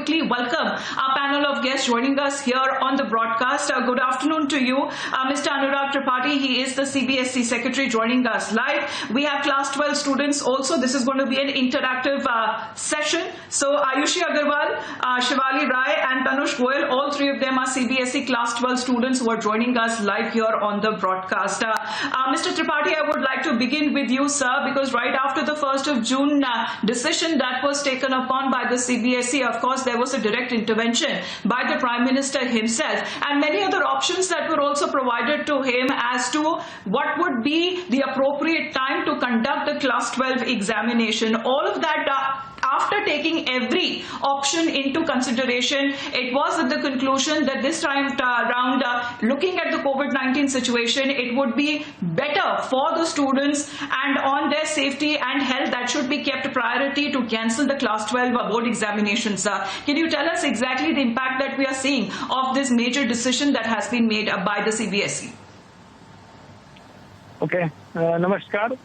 quickly welcome our panel of guests joining us here on the broadcast. Good afternoon to you, Mr. Anurag Tripathi. He is the CBSE Secretary joining us live. We have class 12 students also. This is going to be an interactive session. So Ayushi Agarwal, Shivali Rai and Tanush Goyal, all three of them are CBSE class 12 students who are joining us live here on the broadcast. Mr. Tripathi, I would like to begin with you, sir, because right after the 1st of June decision that was taken upon by the CBSE, of course, there was a direct intervention by the Prime Minister himself and many other options that were also provided to him as to what would be the appropriate time to conduct the class 12 examination. All of that after taking every option into consideration, it was at the conclusion that this time around, looking at the COVID-19 situation, it would be better for the students and on their safety and health that should be kept priority to cancel the class 12 board examinations. Can you tell us exactly the impact that we are seeing of this major decision that has been made by the CBSE? Okay, नमस्कार।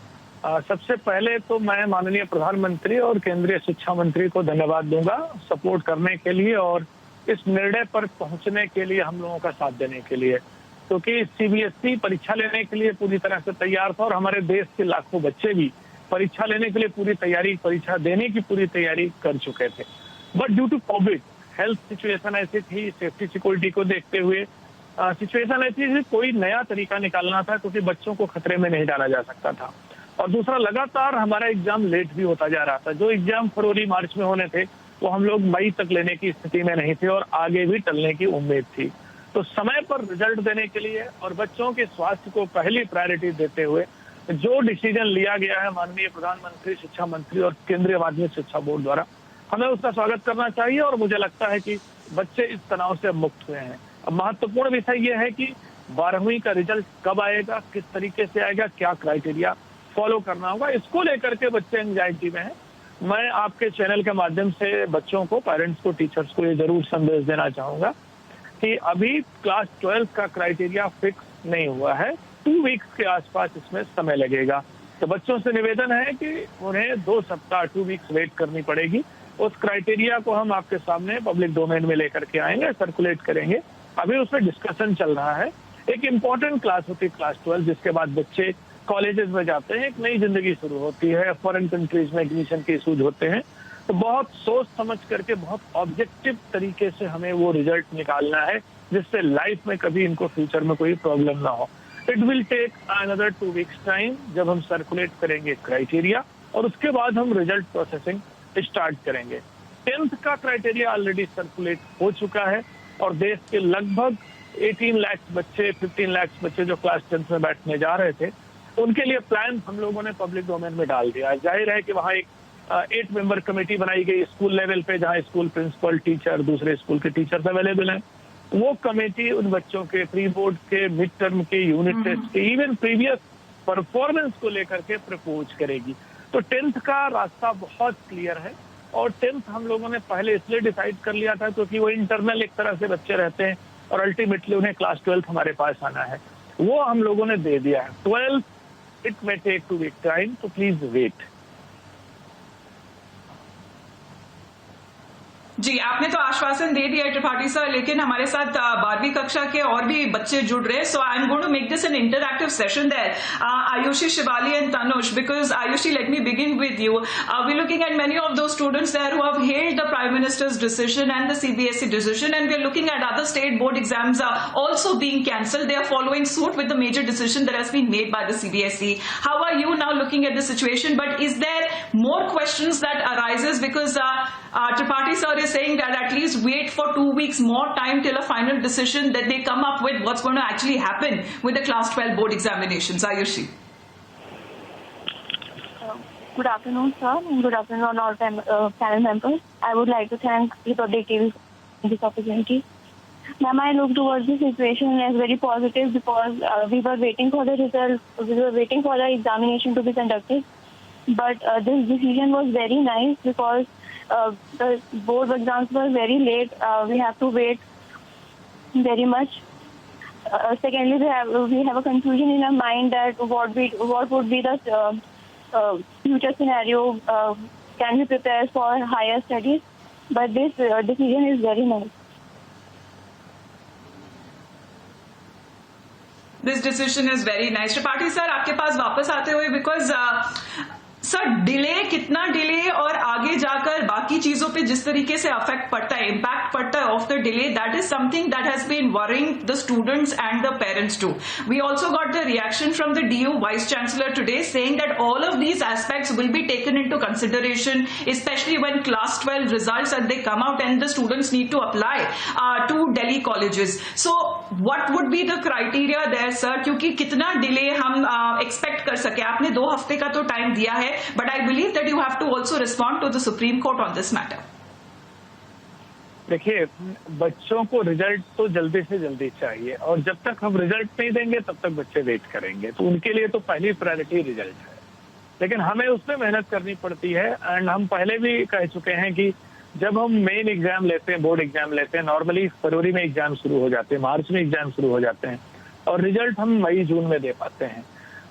सबसे पहले तो मैं माननीय प्रधानमंत्री और केंद्रीय शिक्षा मंत्री को धन्यवाद दूंगा सपोर्ट करने के लिए और इस निर्णय पर पहुंचने के लिए, हम लोगों का साथ देने के लिए, क्योंकि सीबीएसई परीक्षा लेने के लिए पूरी तरह से तैयार था और हमारे देश के लाखों बच्चे भी परीक्षा लेने के लिए परीक्षा देने की पूरी तैयारी कर चुके थे। But due to covid health situation ऐसी थी, सेफ्टी सिक्योरिटी को देखते हुए सिचुएशन ऐसी थी, कोई नया तरीका निकालना था क्योंकि बच्चों को खतरे में नहीं डाला जा सकता था। और दूसरा, लगातार हमारा एग्जाम लेट भी होता जा रहा था। जो एग्जाम फरवरी मार्च में होने थे वो हम लोग मई तक लेने की स्थिति में नहीं थे और आगे भी टलने की उम्मीद थी। तो समय पर रिजल्ट देने के लिए और बच्चों के स्वास्थ्य को पहली प्रायोरिटी देते हुए जो डिसीजन लिया गया है माननीय प्रधानमंत्री, शिक्षा मंत्री और केंद्रीय माध्यमिक शिक्षा बोर्ड द्वारा, हमें उसका स्वागत करना चाहिए और मुझे लगता है कि बच्चे इस तनाव से मुक्त हुए हैं। अब महत्वपूर्ण विषय यह है कि 12वीं का रिजल्ट कब आएगा, किस तरीके से आएगा, क्या क्राइटेरिया फॉलो करना होगा, इसको लेकर के बच्चे एंजाइटी में हैं। मैं आपके चैनल के माध्यम से बच्चों को, पेरेंट्स को, टीचर्स को ये जरूर संदेश देना चाहूंगा कि अभी क्लास 12 का क्राइटेरिया फिक्स नहीं हुआ है, 2 वीक्स के आसपास इसमें समय लगेगा। तो बच्चों से निवेदन है कि उन्हें 2 सप्ताह 2 वीक्स वेट करनी पड़ेगी। उस क्राइटेरिया को हम आपके सामने पब्लिक डोमेन में लेकर के आएंगे, सर्कुलेट करेंगे। अभी उसमें डिस्कशन चल रहा है। एक इम्पॉर्टेंट क्लास होती है क्लास 12, जिसके बाद बच्चे कॉलेजेस में जाते हैं, एक नई जिंदगी शुरू होती है, फॉरेन कंट्रीज में एडमिशन के इशूज होते हैं। तो बहुत सोच समझ करके, बहुत ऑब्जेक्टिव तरीके से हमें वो रिजल्ट निकालना है जिससे लाइफ में कभी इनको फ्यूचर में कोई प्रॉब्लम ना हो। It will take another 2 weeks time, जब हम सर्कुलेट करेंगे क्राइटेरिया और उसके बाद हम रिजल्ट प्रोसेसिंग स्टार्ट करेंगे। 10th का क्राइटेरिया ऑलरेडी सर्कुलेट हो चुका है और देश के लगभग 18 लाख बच्चे, 15 लाख बच्चे जो क्लास 10th में बैठने जा रहे थे, उनके लिए प्लान हम लोगों ने पब्लिक डोमेन में डाल दिया है। जाहिर है कि वहाँ एक 8 मेंबर कमेटी बनाई गई स्कूल लेवल पे, जहाँ स्कूल प्रिंसिपल, टीचर, दूसरे स्कूल के टीचर्स अवेलेबल हैं। वो कमेटी उन बच्चों के प्री बोर्ड के, मिड टर्म के, यूनिट टेस्ट के, इवन प्रीवियस परफॉर्मेंस को लेकर के प्रपोज करेगी। तो 10th का रास्ता बहुत क्लियर है और 10th हम लोगों ने पहले इसलिए डिसाइड कर लिया था क्योंकि वो इंटरनल एक तरह से बच्चे रहते हैं और अल्टीमेटली उन्हें क्लास 12th हमारे पास आना है, वो हम लोगों ने दे दिया है। 12th it may take 2 week time, so please wait. जी, आपने तो आश्वासन दे दिया त्रिपाठी सर, लेकिन हमारे साथ 12वीं कक्षा के और भी बच्चे जुड़ रहे हैं। So I am going to make this an interactive session there. Ayushi, Shivali and Tanush, because Ayushi, let me begin with you. We're looking at many of those students there who have hailed the Prime Minister's decision and the CBSE decision, and we're looking at other state board exams also being cancelled. They are following suit with the major decision that has been made by the CBSE. How are you now looking at the situation? But is there more questions that arises because Tripathi sir is saying that at least wait for 2 weeks more time till a final decision that they come up with what's going to actually happen with the class 12 board examinations. Ayushi. Good afternoon, sir. Good afternoon, all panel members. I would like to thank Republic TV for this opportunity. Ma'am, I look towards the situation as very positive because we were waiting for the result. We were waiting for the examination to be conducted. But this decision was very nice because the board exams were very late. We have to wait very much. Secondly, we have a confusion in our mind that what would be the future scenario. Can we prepare for higher studies? but this decision is very nice. This decision is very nice. Tripathi sir, आपके पास वापस आते हुए, because sir delay, कितना delay और आगे जाकर बाकी चीजों पे जिस तरीके से अफेक्ट पड़ता है, इम्पैक्ट पड़ता है of the delay, that is something that has been worrying the students and the parents too. We also got the reaction from the DU vice chancellor today saying that all of these aspects will be taken into consideration, specially when class 12 results and they come out and the students need to apply to Delhi colleges. So what would be the criteria there, sir? क्योंकि कितना delay हम expect कर सके? आपने 2 हफ्ते का तो time दिया है, but I believe that you have to also respond to the Supreme Court on this matter. देखिए, बच्चों को रिजल्ट तो जल्दी से जल्दी चाहिए, और जब तक हम रिजल्ट नहीं देंगे तब तक बच्चे वेट करेंगे, तो उनके लिए तो पहली प्रायोरिटी रिजल्ट है. लेकिन हमें उसमें मेहनत करनी पड़ती है, एंड हम पहले भी कह चुके हैं कि जब हम मेन एग्जाम लेते हैं, बोर्ड एग्जाम लेते हैं, नॉर्मली फरवरी में एग्जाम शुरू हो जाते हैं, मार्च में एग्जाम शुरू हो जाते हैं, और रिजल्ट हम मई जून में दे पाते हैं.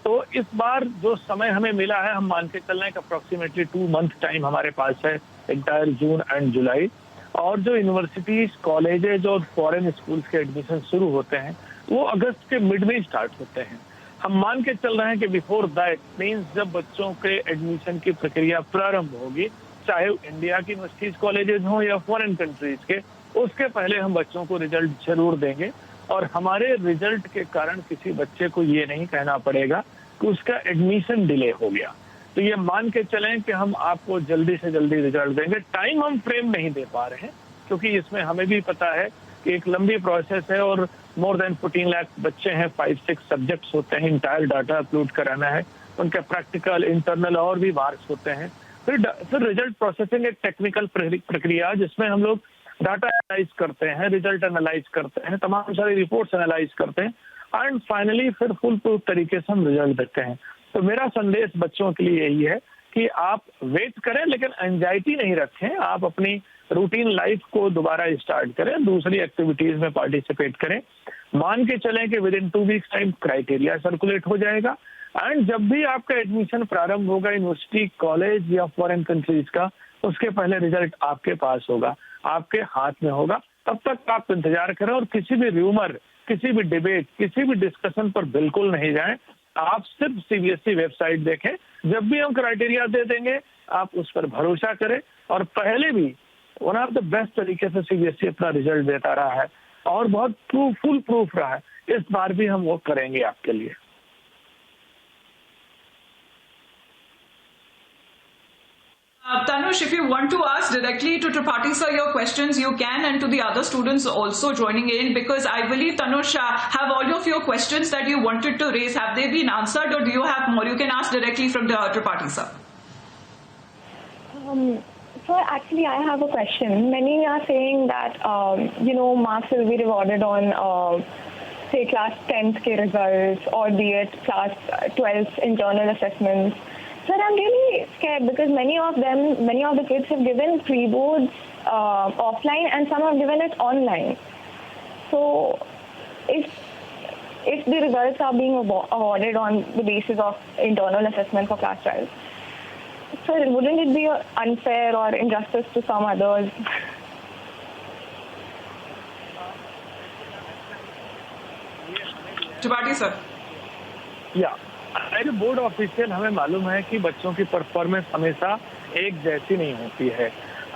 तो इस बार जो समय हमें मिला है, हम मान के चल रहे हैं कि अप्रोक्सीमेटली 2 मंथ टाइम हमारे पास है, इंटायर जून एंड जुलाई. और जो यूनिवर्सिटीज, कॉलेजेज और फॉरेन स्कूल्स के एडमिशन शुरू होते हैं वो अगस्त के मिड में स्टार्ट होते हैं. हम मान के चल रहे हैं कि बिफोर दैट मीन्स जब बच्चों के एडमिशन की प्रक्रिया प्रारंभ होगी, चाहे इंडिया की यूनिवर्सिटीज, कॉलेजेज हों या फॉरेन कंट्रीज के, उसके पहले हम बच्चों को रिजल्ट जरूर देंगे. और हमारे रिजल्ट के कारण किसी बच्चे को ये नहीं कहना पड़ेगा कि उसका एडमिशन डिले हो गया. तो ये मान के चलें कि हम आपको जल्दी से जल्दी रिजल्ट देंगे. टाइम हम फ्रेम नहीं दे पा रहे हैं, क्योंकि इसमें हमें भी पता है कि एक लंबी प्रोसेस है, और मोर देन 14 लाख बच्चे हैं, 5-6 सब्जेक्ट्स होते हैं, इंटायर डाटा अपलोड कराना है, उनके प्रैक्टिकल, इंटरनल और भी मार्क्स होते हैं. फिर रिजल्ट प्रोसेसिंग एक टेक्निकल प्रक्रिया जिसमें हम लोग डाटा एनालाइज करते हैं, रिजल्ट एनालाइज करते हैं, तमाम सारी रिपोर्ट्स एनालाइज करते हैं, एंड फाइनली फिर फुल प्रूफ तरीके से हम रिजल्ट देते हैं. तो मेरा संदेश बच्चों के लिए यही है कि आप वेट करें, लेकिन एंजाइटी नहीं रखें. आप अपनी रूटीन लाइफ को दोबारा स्टार्ट करें, दूसरी एक्टिविटीज में पार्टिसिपेट करें. मान के चलें कि with in 2 weeks time criteria circulate हो जाएगा, एंड जब भी आपका एडमिशन प्रारंभ होगा यूनिवर्सिटी, कॉलेज या फॉरेन कंट्रीज का, उसके पहले रिजल्ट आपके पास होगा, आपके हाथ में होगा. तब तक आप इंतजार करें और किसी भी र्यूमर, किसी भी डिबेट, किसी भी डिस्कशन पर बिल्कुल नहीं जाएं. आप सिर्फ CBSE वेबसाइट देखें. जब भी हम क्राइटेरिया दे देंगे आप उस पर भरोसा करें. और पहले भी वन ऑफ द बेस्ट तरीके से CBSE अपना रिजल्ट देता रहा है और बहुत फुल प्रूफ रहा है. इस बार भी हम वो करेंगे आपके लिए. Tanush, if you want to ask directly to Tripathi sir your questions, you can, and to the other students also joining in, because I believe, Tanush, have all of your questions that you wanted to raise, have they been answered, or do you have more? You can ask directly from the Tripathi sir. Sir, actually, I have a question. Many are saying that, marks will be rewarded on, say, class 10th ke results, or be it class 12th internal assessments. Sir, I'm really scared because many of the kids have given pre-boards offline and some have given it online. So, if the results are being awarded on the basis of internal assessment for class 12, sir, wouldn't it be unfair or injustice to some others? Tripathi sir. Yeah. As board official हमें मालूम है कि बच्चों की performance हमेशा एक जैसी नहीं होती है,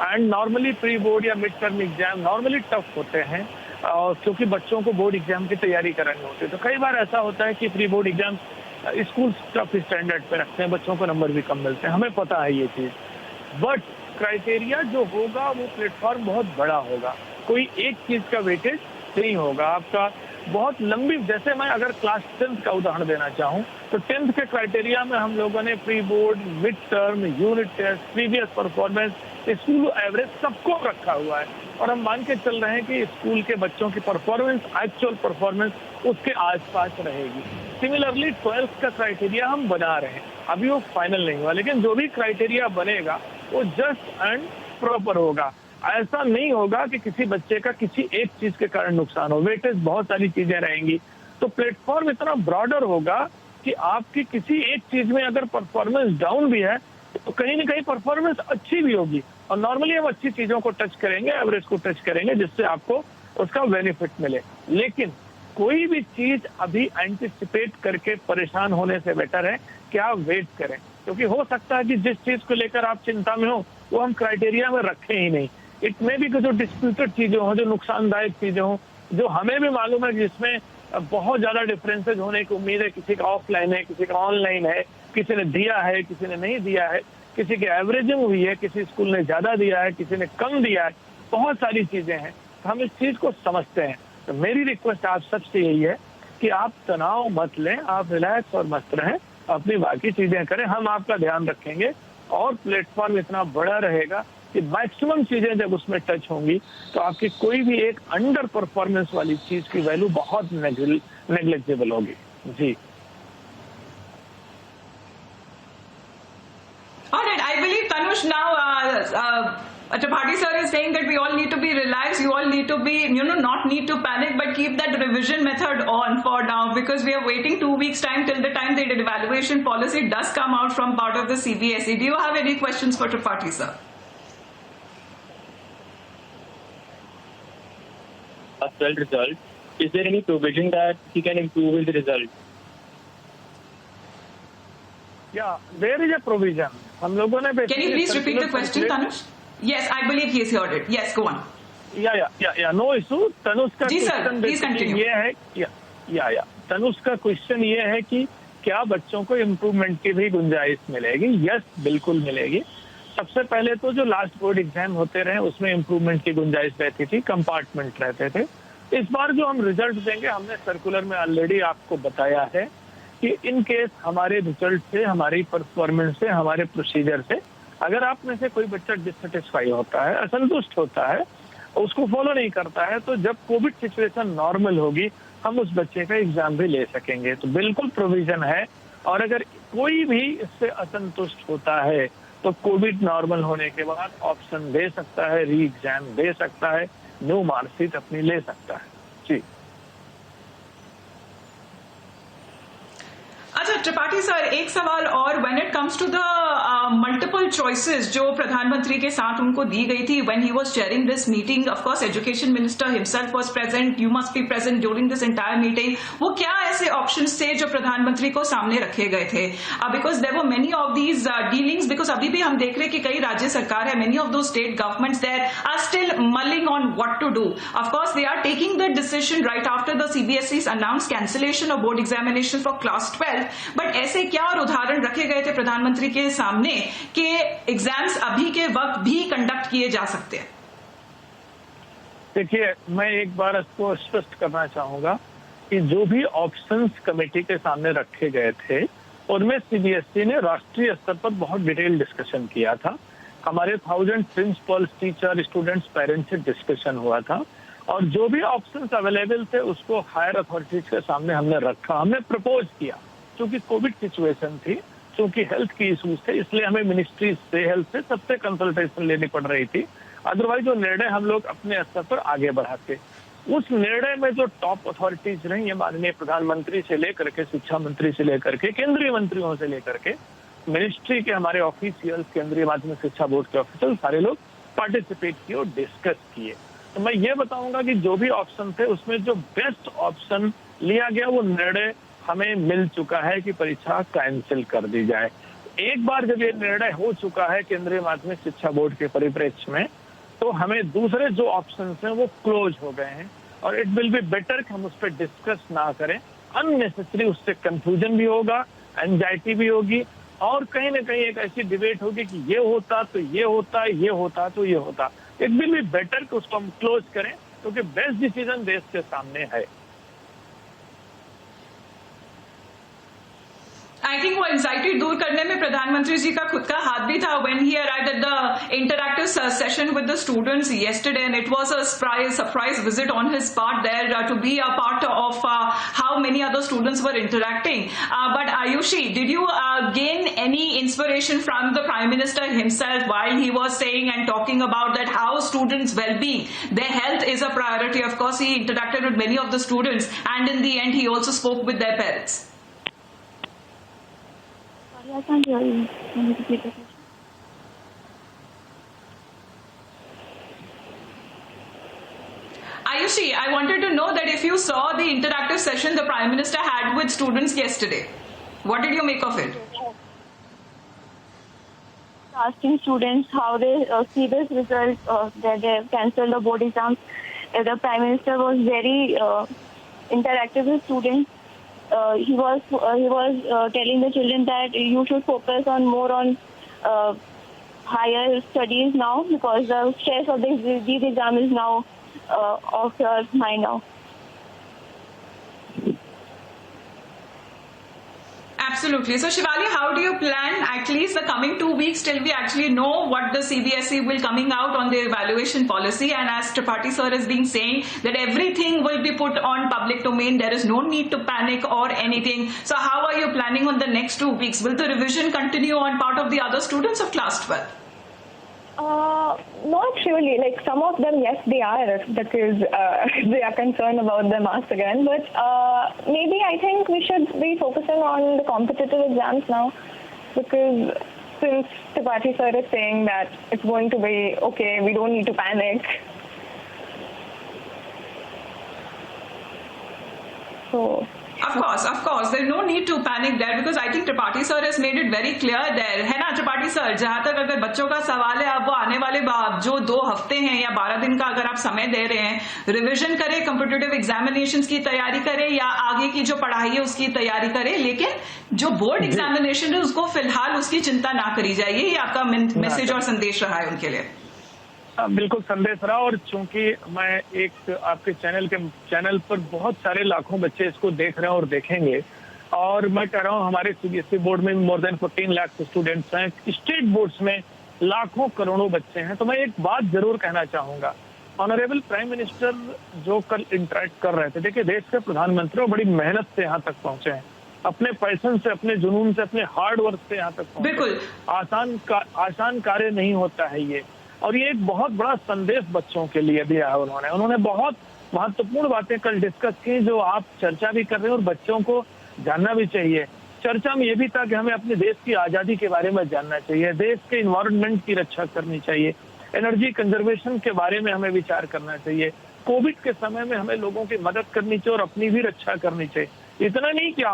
एंड नॉर्मली प्री बोर्ड या mid term exam normally tough होते हैं, क्योंकि बच्चों को बोर्ड एग्जाम की तैयारी करानी होती है. तो कई बार ऐसा होता है कि pre board exam school tough standard पे रखते हैं, बच्चों को नंबर भी कम मिलते हैं, हमें पता है ये चीज. बट क्राइटेरिया जो होगा वो प्लेटफॉर्म बहुत बड़ा होगा, कोई एक चीज का वेटेज नहीं होगा. आपका बहुत लंबी, जैसे मैं अगर क्लास 10th का उदाहरण देना चाहूँ तो 10th के क्राइटेरिया में हम लोगों ने pre board, mid term, unit test, previous performance, school average सबको रखा हुआ है. और हम मान के चल रहे हैं कि स्कूल के बच्चों की परफॉर्मेंस, एक्चुअल परफॉर्मेंस उसके आसपास रहेगी. सिमिलरली 12th का क्राइटेरिया हम बना रहे हैं, अभी वो फाइनल नहीं हुआ, लेकिन जो भी क्राइटेरिया बनेगा वो जस्ट एंड प्रॉपर होगा. ऐसा नहीं होगा कि किसी बच्चे का किसी एक चीज के कारण नुकसान हो. वेटेज बहुत सारी चीजें रहेंगी, तो प्लेटफॉर्म इतना ब्रॉडर होगा कि आपकी किसी एक चीज में अगर परफॉर्मेंस डाउन भी है तो कहीं ना कहीं परफॉर्मेंस अच्छी भी होगी. और नॉर्मली हम अच्छी चीजों को टच करेंगे, एवरेज को टच करेंगे, जिससे आपको उसका बेनिफिट मिले। लेकिन कोई भी चीज अभी एंटिसिपेट करके परेशान होने से बेटर है कि आप वेट करें, क्योंकि हो सकता है कि जिस चीज को लेकर आप चिंता में हो वो हम क्राइटेरिया में रखें ही नहीं। इट में भी जो डिस्प्यूटेड चीजें हो, जो नुकसानदायक चीजें हो, जो हमें भी मालूम है जिसमें बहुत ज्यादा डिफरेंसेज होने की उम्मीद है, किसी का ऑफलाइन है, किसी का ऑनलाइन है, किसी ने दिया है, किसी ने नहीं दिया है, किसी की एवरेजिंग हुई है, किसी स्कूल ने ज्यादा दिया है, किसी ने कम दिया है, बहुत सारी चीजें हैं। तो हम इस चीज को समझते हैं। तो मेरी रिक्वेस्ट आप सबसे यही है कि आप तनाव मत लें, आप रिलैक्स और मस्त रहें, अपनी बाकी चीजें करें, हम आपका ध्यान रखेंगे। और प्लेटफॉर्म इतना बड़ा रहेगा कि मैक्सिमम चीजें जब उसमें टच होंगी तो आपकी कोई भी एक अंडर परफॉर्मेंस वाली चीज की वैल्यू बहुत नेग्लेक्टेबल होगी। जी। All right, I believe Tanush now Tripathi sir is saying that we all need to be relaxed, you all need to be, not need to panic, but keep that revision method on for now, because we are waiting 2 weeks time till the time the evaluation policy does come out from part of the CBSE. Do you have any questions for Tripathi sir? Result, is there any provision that he can improve his result? Yeah, there is a provision. हम लोगों ने Can you please repeat the question, Tanush? Yes, I believe he has heard it. Yes, go on. Yeah, no issue. Tanush का question ये है, तनुष का question ये है कि क्या बच्चों को इम्प्रूवमेंट की भी गुंजाइश मिलेगी? यस, बिल्कुल मिलेगी। सबसे पहले तो जो लास्ट बोर्ड एग्जाम होते रहे उसमें इम्प्रूवमेंट की गुंजाइश रहती थी, कंपार्टमेंट रहते थे। इस बार जो हम रिजल्ट देंगे, हमने सर्कुलर में ऑलरेडी आपको बताया है कि इन केस हमारे रिजल्ट से, हमारी परफॉर्मेंस से, हमारे प्रोसीजर से अगर आप में से कोई बच्चा डिससेटिस्फाई होता है, असंतुष्ट होता है, उसको फॉलो नहीं करता है, तो जब कोविड सिचुएशन नॉर्मल होगी हम उस बच्चे का एग्जाम भी ले सकेंगे। तो बिल्कुल प्रोविजन है। और अगर कोई भी इससे असंतुष्ट होता है तो कोविड नॉर्मल होने के बाद ऑप्शन दे सकता है, री एग्जाम दे सकता है, न्यू मार्कशीट अपनी ले सकता है। जी। अच्छा त्रिपाठी सर, एक सवाल और, when it comes to the multiple choices जो प्रधानमंत्री के साथ उनको दी गई थी when he was chairing this meeting, of course education minister himself was present, you must be present during this entire meeting. वो क्या ऐसे ऑप्शंस थे जो प्रधानमंत्री को सामने रखे गए थे? Because there were many of these dealings, because अभी भी हम देख रहे हैं कि कई राज्य सरकार है, many of those state governments there are still mulling on what to do. Of course they are taking the decision right after the CBSE's announced cancellation of board examination for class 12, but ऐसे क्या और उदाहरण रखे गए थे प्रधानमंत्री के सामने कि एग्जाम्स अभी के वक्त भी कंडक्ट किए जा सकते हैं? देखिए, मैं एक बार इसको स्पष्ट करना चाहूंगा कि जो भी ऑप्शंस कमेटी के सामने रखे गए थे उनमें CBSE ने राष्ट्रीय स्तर पर बहुत डिटेल डिस्कशन किया था। हमारे 1000 प्रिंसिपल्स, टीचर, स्टूडेंट्स, पेरेंट्स से डिस्कशन हुआ था और जो भी ऑप्शंस अवेलेबल थे उसको हायर अथॉरिटीज के सामने हमने रखा, हमने प्रपोज किया। क्योंकि कोविड सिचुएशन थी, क्योंकि हेल्थ की इश्यूज थे, इसलिए हमें मिनिस्ट्री से, हेल्थ से, सबसे कंसल्टेशन लेनी पड़ रही थी। अदरवाइज जो निर्णय हम लोग अपने स्तर पर आगे बढ़ाते। उस निर्णय में जो टॉप अथॉरिटीज रही है, माननीय प्रधानमंत्री से लेकर के, शिक्षा मंत्री से लेकर के, केंद्रीय मंत्रियों से लेकर के, मिनिस्ट्री के हमारे ऑफिशियल, केंद्रीय माध्यमिक शिक्षा बोर्ड के ऑफिशियल, सारे लोग पार्टिसिपेट किए और डिस्कस किए। तो मैं ये बताऊंगा कि जो भी ऑप्शन थे उसमें जो बेस्ट ऑप्शन लिया गया वो निर्णय हमें मिल चुका है कि परीक्षा कैंसिल कर दी जाए। एक बार जब ये निर्णय हो चुका है केंद्रीय माध्यमिक शिक्षा बोर्ड के परिप्रेक्ष्य में, तो हमें दूसरे जो ऑप्शंस हैं वो क्लोज हो गए हैं और इट विल बी बेटर कि हम उस पर डिस्कस ना करें। अननेसेसरी उससे कंफ्यूजन भी होगा, एंजाइटी भी होगी और कहीं ना कहीं एक ऐसी डिबेट होगी कि ये होता तो ये होता, ये होता तो ये होता। इट विल बी बेटर कि उसको हम क्लोज करें, क्योंकि बेस्ट डिसीजन देश के सामने है। आई थिंक वो एंजाइटी दूर करने में प्रधानमंत्री जी का खुद का हाथ भी था when he arrived at the interactive session with the students yesterday, and it was a surprise visit on his part there to be a part of how many other students were interacting. But Ayushi, did you gain any inspiration from the Prime Minister himself while he was saying and talking about that how students' well-being, their health is a priority? Of course, he interacted with many of the students, and in the end, he also spoke with their parents. I can't hear you. Can you repeat the question? Ayushi, I wanted to know that if you saw the interactive session the Prime Minister had with students yesterday, what did you make of it? Asking students how they see this result, that they have cancelled the board exams. The Prime Minister was very interactive with students. He was telling the children that you should focus on more on higher studies now, because the stress of these exam is now off your mind now. Absolutely. So Shivali, how do you plan at least the coming 2 weeks till we actually know what the CBSE will coming out on their evaluation policy? And as Tripathi sir has been saying that everything will be put on public domain, there is no need to panic or anything. So how are you planning on the next 2 weeks? Will the revision continue on part of the other students of class 12? Not really. Like some of them, yes, they are, because they are concerned about the marks again. But maybe I think we should be focusing on the competitive exams now, because since Tripathi sir is saying that it's going to be okay, we don't need to panic. So. Of course, there's no need to panic there, because I think Tripathi sir has made it very clear there, है ना Tripathi sir? जहाँ तक अगर बच्चों का सवाल है, अब वो आने वाले जो 2 हफ्ते हैं या 12 दिन का अगर आप समय दे रहे हैं, रिविजन करें, कम्पिटिटिव एग्जामिनेशंस की तैयारी करें या आगे की जो पढ़ाई है उसकी तैयारी करें, लेकिन जो बोर्ड एग्जामिनेशन है उसको फिलहाल उसकी चिंता ना करी जाए। ये आपका मैसेज और संदेश रहा है उनके लिए। बिल्कुल संदेश रहा, और चूंकि मैं एक आपके चैनल पर बहुत सारे लाखों बच्चे इसको देख रहे हैं और देखेंगे, और मैं कह रहा हूँ हमारे सीबीएसई बोर्ड में मोर देन 14 लाख स्टूडेंट्स हैं, स्टेट बोर्ड्स में लाखों करोड़ों बच्चे हैं। तो मैं एक बात जरूर कहना चाहूंगा, ऑनरेबल प्राइम मिनिस्टर जो कल इंटरेक्ट कर रहे थे, देखिए देश के प्रधानमंत्री बड़ी मेहनत से यहाँ तक पहुंचे हैं, अपने पैशन से, अपने जुनून से, अपने हार्ड वर्क से यहाँ तक पहुंचे। बिल्कुल आसान कार्य नहीं होता है ये, और ये एक बहुत बड़ा संदेश बच्चों के लिए दिया है उन्होंने बहुत महत्वपूर्ण बातें कल डिस्कस की, जो आप चर्चा भी कर रहे हैं और बच्चों को जानना भी चाहिए। चर्चा में ये भी था कि हमें अपने देश की आजादी के बारे में जानना चाहिए, देश के इन्वायरमेंट की रक्षा करनी चाहिए, एनर्जी कंजर्वेशन के बारे में हमें विचार करना चाहिए, कोविड के समय में हमें लोगों की मदद करनी चाहिए और अपनी भी रक्षा करनी चाहिए। इतना नहीं किया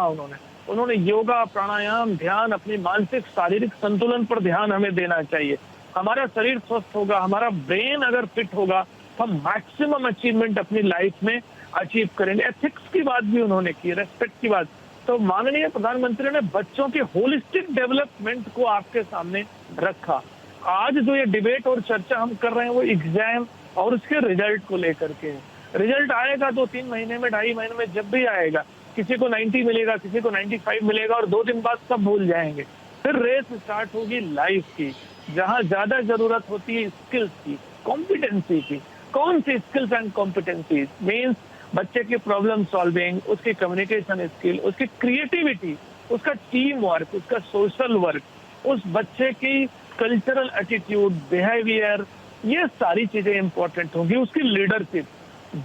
उन्होंने योगा, प्राणायाम, ध्यान, अपनी मानसिक शारीरिक संतुलन पर ध्यान हमें देना चाहिए। हमारा शरीर स्वस्थ होगा, हमारा ब्रेन अगर फिट होगा, तो हम मैक्सिमम अचीवमेंट अपनी लाइफ में अचीव करेंगे। एथिक्स की बात भी उन्होंने की, रेस्पेक्ट की बात। तो माननीय प्रधानमंत्री ने बच्चों के होलिस्टिक डेवलपमेंट को आपके सामने रखा। आज जो ये डिबेट और चर्चा हम कर रहे हैं वो एग्जाम और उसके रिजल्ट को लेकर के है। रिजल्ट आएगा 2-3 महीने में, 2.5 महीने में, जब भी आएगा, किसी को 90 मिलेगा, किसी को 95 मिलेगा, और 2 दिन बाद सब भूल जाएंगे। फिर रेस स्टार्ट होगी लाइफ की, जहां ज्यादा जरूरत होती है स्किल्स की, कॉम्पिटेंसी की। कौन सी स्किल्स एंड कॉम्पिटेंसीज? मीन्स बच्चे की प्रॉब्लम सॉल्विंग, उसकी कम्युनिकेशन स्किल, उसकी क्रिएटिविटी, उसका टीम वर्क, उसका सोशल वर्क, उस बच्चे की कल्चरल एटीट्यूड, बिहेवियर, ये सारी चीजें इंपॉर्टेंट होंगी। उसकी लीडरशिप।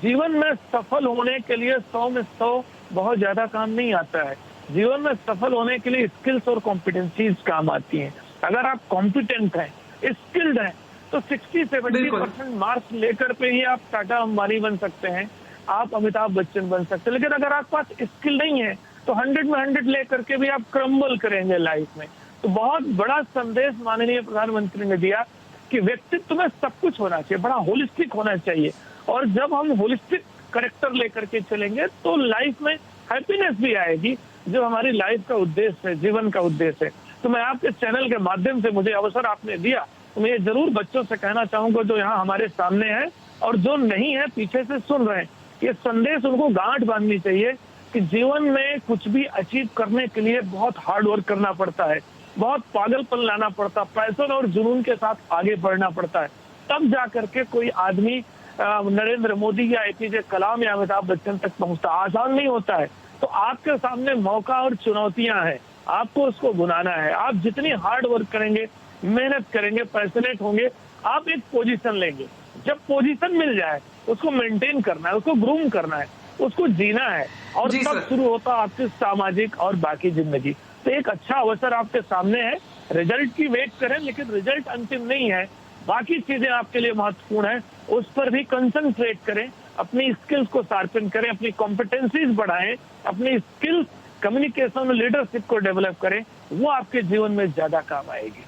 जीवन में सफल होने के लिए 100 में 100 बहुत ज्यादा काम नहीं आता है। जीवन में सफल होने के लिए स्किल्स और कॉम्पिटेंसीज काम आती हैं। अगर आप कॉम्पिटेंट हैं, स्किल्ड हैं, तो 60-70% मार्क्स लेकर पे ही आप टाटा अंबानी बन सकते हैं, आप अमिताभ बच्चन बन सकते हैं। लेकिन अगर आपके पास स्किल नहीं है तो 100 में 100 लेकर के भी आप क्रम्बल करेंगे लाइफ में। तो बहुत बड़ा संदेश माननीय प्रधानमंत्री ने दिया कि व्यक्तित्व में सब कुछ होना चाहिए, बड़ा होलिस्टिक होना चाहिए, और जब हम होलिस्टिक करेक्टर लेकर के चलेंगे तो लाइफ में हैप्पीनेस भी आएगी, जो हमारी लाइफ का उद्देश्य है, जीवन का उद्देश्य है। तो मैं आपके चैनल के माध्यम से, मुझे अवसर आपने दिया, तो मैं ये जरूर बच्चों से कहना चाहूंगा जो यहाँ हमारे सामने है और जो नहीं है पीछे से सुन रहे हैं, ये संदेश उनको गांठ बांधनी चाहिए कि जीवन में कुछ भी अचीव करने के लिए बहुत हार्ड वर्क करना पड़ता है, बहुत पागलपन लाना पड़ता है, पैशन और जुनून के साथ आगे बढ़ना पड़ता है, तब जा करके कोई आदमी नरेंद्र मोदी या एपीजे कलाम या अमिताभ बच्चन तक पहुंचता। आसान नहीं होता है। तो आपके सामने मौका और चुनौतियां हैं, आपको उसको बुलाना है। आप जितनी हार्ड वर्क करेंगे, मेहनत करेंगे, पैशनेट होंगे, आप एक पोजीशन लेंगे। जब पोजीशन मिल जाए उसको मेंटेन करना है, उसको ग्रूम करना है, उसको जीना है, और तब शुरू होता आपकी सामाजिक और बाकी जिंदगी। तो एक अच्छा अवसर आपके सामने है। रिजल्ट की वेट करें, लेकिन रिजल्ट अंतिम नहीं है। बाकी चीजें आपके लिए महत्वपूर्ण है उस पर भी कंसंट्रेट करें, अपनी स्किल्स को शार्पन करें, अपनी कॉम्पिटेंसीज बढ़ाएं, अपनी स्किल्स कम्युनिकेशन और लीडरशिप को डेवलप करें, वो आपके जीवन में ज्यादा काम आएगी।